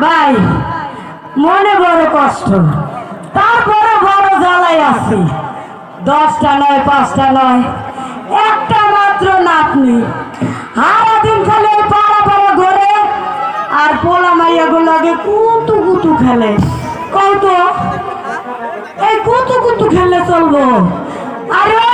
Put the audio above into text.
ভাই মনে বড় কষ্ট, তারপরে বড় জ্বালাই আছে। 10টা নয় 5টা নয়, একটা মাত্র নাতনি। সারাদিন খালি পাড়া পাড়া ঘরে আর পোলা মাইয়া গুলাকে কুতু কুতু খেলে। কত এই কুতু কুতু খেলে চলবো? আরে